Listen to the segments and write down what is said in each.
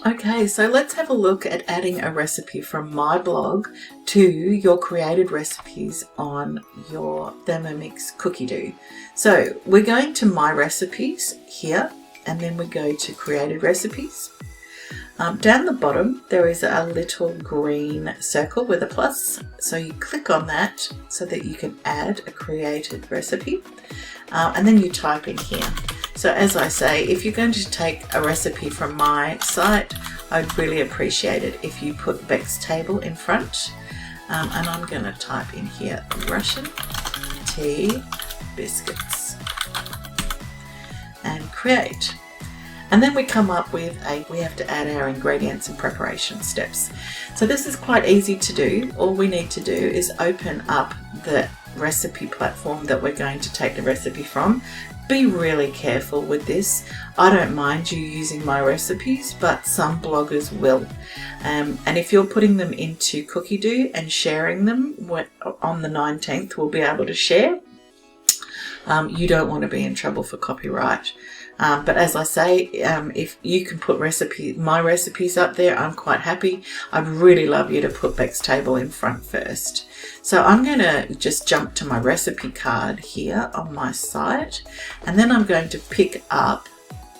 Okay, so let's have a look at adding a recipe from my blog to your created recipes on your Thermomix Cookidoo. So we're going to My Recipes here, and then we go to Created Recipes. Down the bottom there is a little green circle with a plus, so you click on that so that you can add a created recipe, and then you type in here. So as I say, if you're going to take a recipe from my site, I'd really appreciate it if you put becstable in front, and I'm going to type in here Russian tea biscuits and create. And then we come up with we have to add our ingredients and preparation steps. So this is quite easy to do. All we need to do is open up the recipe platform that we're going to take the recipe from. Be really careful with this. I don't mind you using my recipes, but some bloggers will. And if you're putting them into Cookidoo and sharing them on the 19th, we'll be able to share. You don't want to be in trouble for copyright. But as I say, if you can put my recipes up there, I'm quite happy. I'd really love you to put becstable in front first. So I'm going to just jump to my recipe card here on my site, and then I'm going to pick up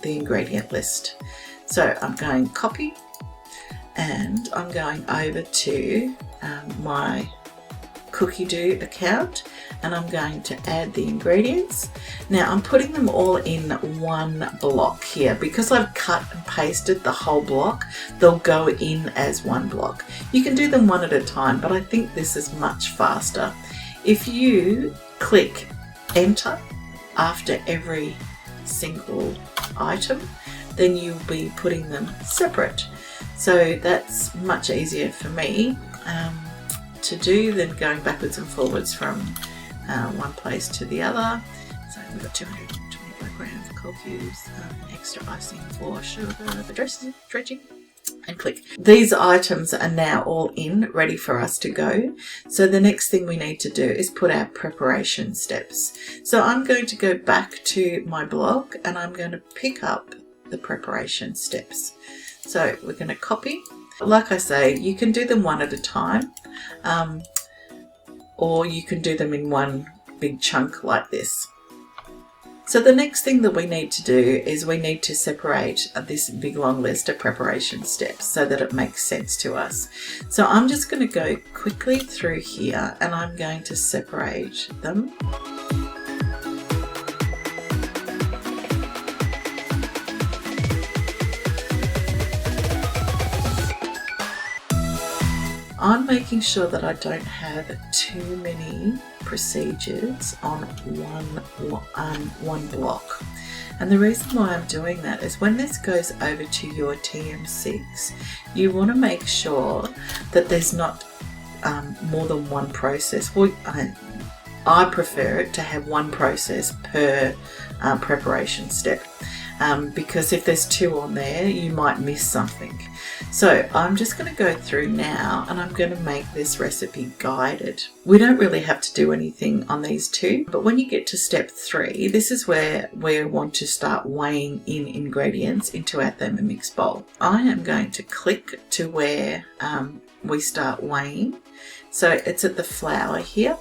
the ingredient list. So I'm going copy, and I'm going over to my Cookidoo account, and I'm going to add the ingredients. Now I'm putting them all in one block here. Because I've cut and pasted the whole block, they'll go in as one block. You can do them one at a time, but I think this is much faster. If you click enter after every single item, then you'll be putting them separate. So that's much easier for me to do than going backwards and forwards from one place to the other. So we've got 225 grams of cold cubes, extra icing for sugar, the dredging, and click. These items are now all in, ready for us to go. So the next thing we need to do is put our preparation steps. So I'm going to go back to my blog, and I'm going to pick up the preparation steps. So we're going to copy. Like I say, you can do them one at a time, or you can do them in one big chunk like this. So the next thing that we need to do is we need to separate this big long list of preparation steps so that it makes sense to us. So I'm just going to go quickly through here, and I'm going to separate them. I'm making sure that I don't have too many procedures on one block. And the reason why I'm doing that is when this goes over to your TM6, you want to make sure that there's not more than one process. Well, I prefer it to have one process per preparation step. Because if there's two on there, you might miss something. So I'm just going to go through now, and I'm going to make this recipe guided. We don't really have to do anything on these two, but when you get to step 3, this is where we want to start weighing in ingredients into our Thermomix bowl. I am going to click to where we start weighing. So it's at the flour here.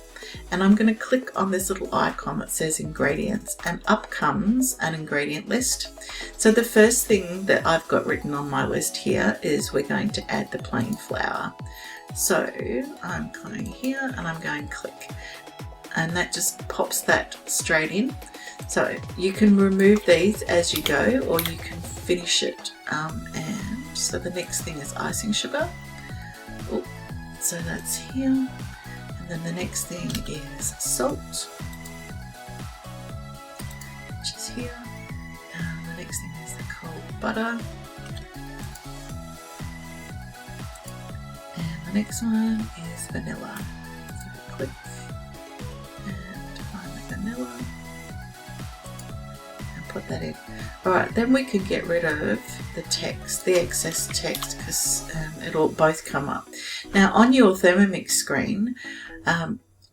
And I'm going to click on this little icon that says ingredients, and up comes an ingredient list. So the first thing that I've got written on my list here is we're going to add the plain flour. So I'm going here and I'm going click, and that just pops that straight in. So you can remove these as you go, or you can finish it. And so the next thing is icing sugar. Oh, so that's here. And then the next thing is salt, which is here. And the next thing is the cold butter. And the next one is vanilla. So click and find the vanilla and put that in. Alright, then we can get rid of the text, the excess text, because it'll both come up. Now on your Thermomix screen,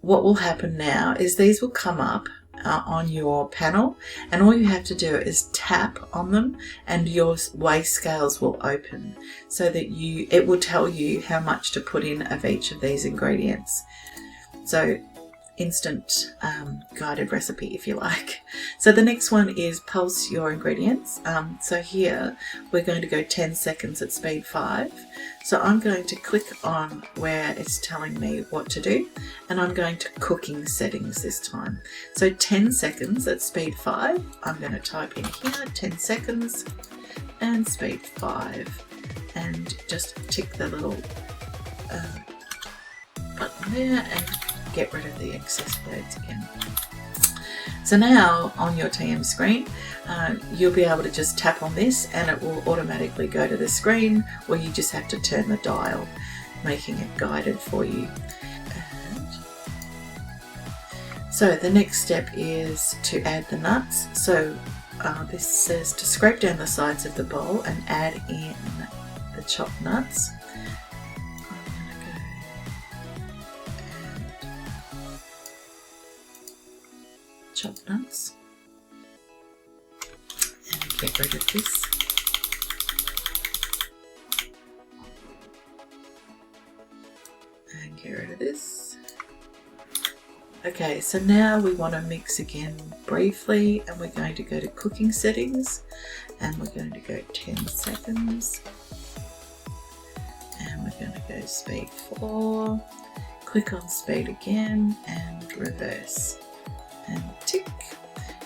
what will happen now is these will come up on your panel, and all you have to do is tap on them and your weigh scales will open, so that it will tell you how much to put in of each of these ingredients. So instant guided recipe, if you like. So the next one is pulse your ingredients. So here we're going to go 10 seconds at speed 5. So I'm going to click on where it's telling me what to do, and I'm going to cooking settings this time. So 10 seconds at speed 5, I'm going to type in here 10 seconds and speed 5, and just tick the little button there and get rid of the excess words again. So now on your TM screen, you'll be able to just tap on this and it will automatically go to the screen where you just have to turn the dial, making it guided for you. And so the next step is to add the nuts. So this says to scrape down the sides of the bowl and add in the chopped nuts. Chopped nuts and get rid of this. And get rid of this. Okay, so now we want to mix again briefly, and we're going to go to cooking settings, and we're going to go 10 seconds, and we're going to go speed 4, click on speed again and reverse. And tick,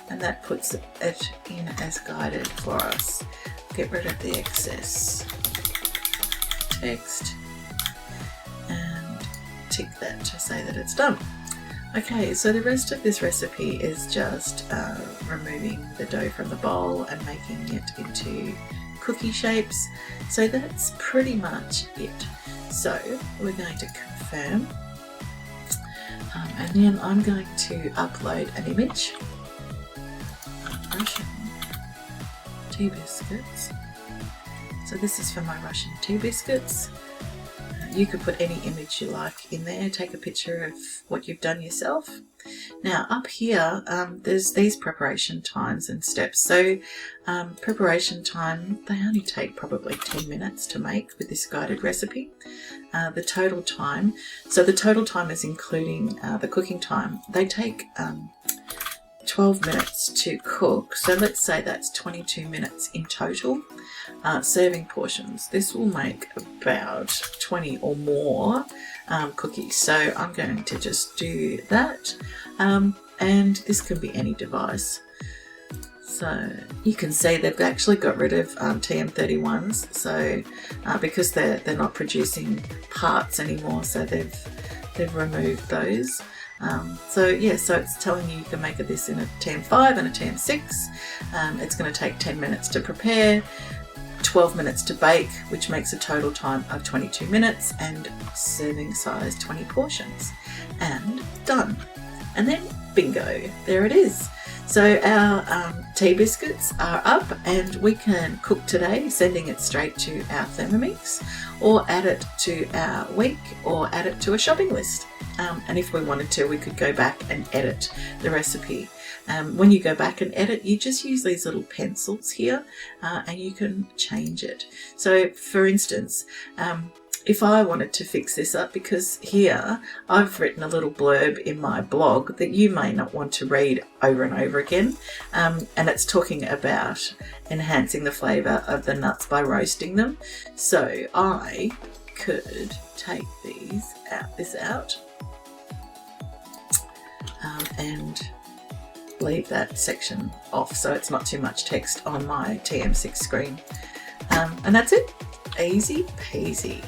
and that puts it in as guided for us. Get rid of the excess text and tick that to say that it's done. Okay, so the rest of this recipe is just removing the dough from the bowl and making it into cookie shapes. So that's pretty much it. So we're going to confirm. And then I'm going to upload an image. Russian tea biscuits. So this is for my Russian tea biscuits. You could put any image you like in there. Take a picture of what you've done yourself. Now up here, there's these preparation times and steps. So preparation time, they only take probably 10 minutes to make with this guided recipe. The total time, so the total time is including the cooking time. They take 12 minutes to cook, so let's say that's 22 minutes in total. Serving portions, this will make about 20 or more cookies, so I'm going to just do that, and this can be any device. So you can see they've actually got rid of TM31s, so because they're not producing parts anymore, so they've removed those. So yeah, so it's telling you can make this in a TM5 and a TM6. It's going to take 10 minutes to prepare, 12 minutes to bake, which makes a total time of 22 minutes, and serving size 20 portions, and done. And then bingo, there it is. So our tea biscuits are up, and we can cook today, sending it straight to our Thermomix, or add it to our week, or add it to a shopping list. And if we wanted to, we could go back and edit the recipe. When you go back and edit, you just use these little pencils here, and you can change it. So for instance, if I wanted to fix this up, because here I've written a little blurb in my blog that you may not want to read over and over again, and it's talking about enhancing the flavour of the nuts by roasting them. So I could take this out, and leave that section off so it's not too much text on my TM6 screen. And that's it. Easy peasy.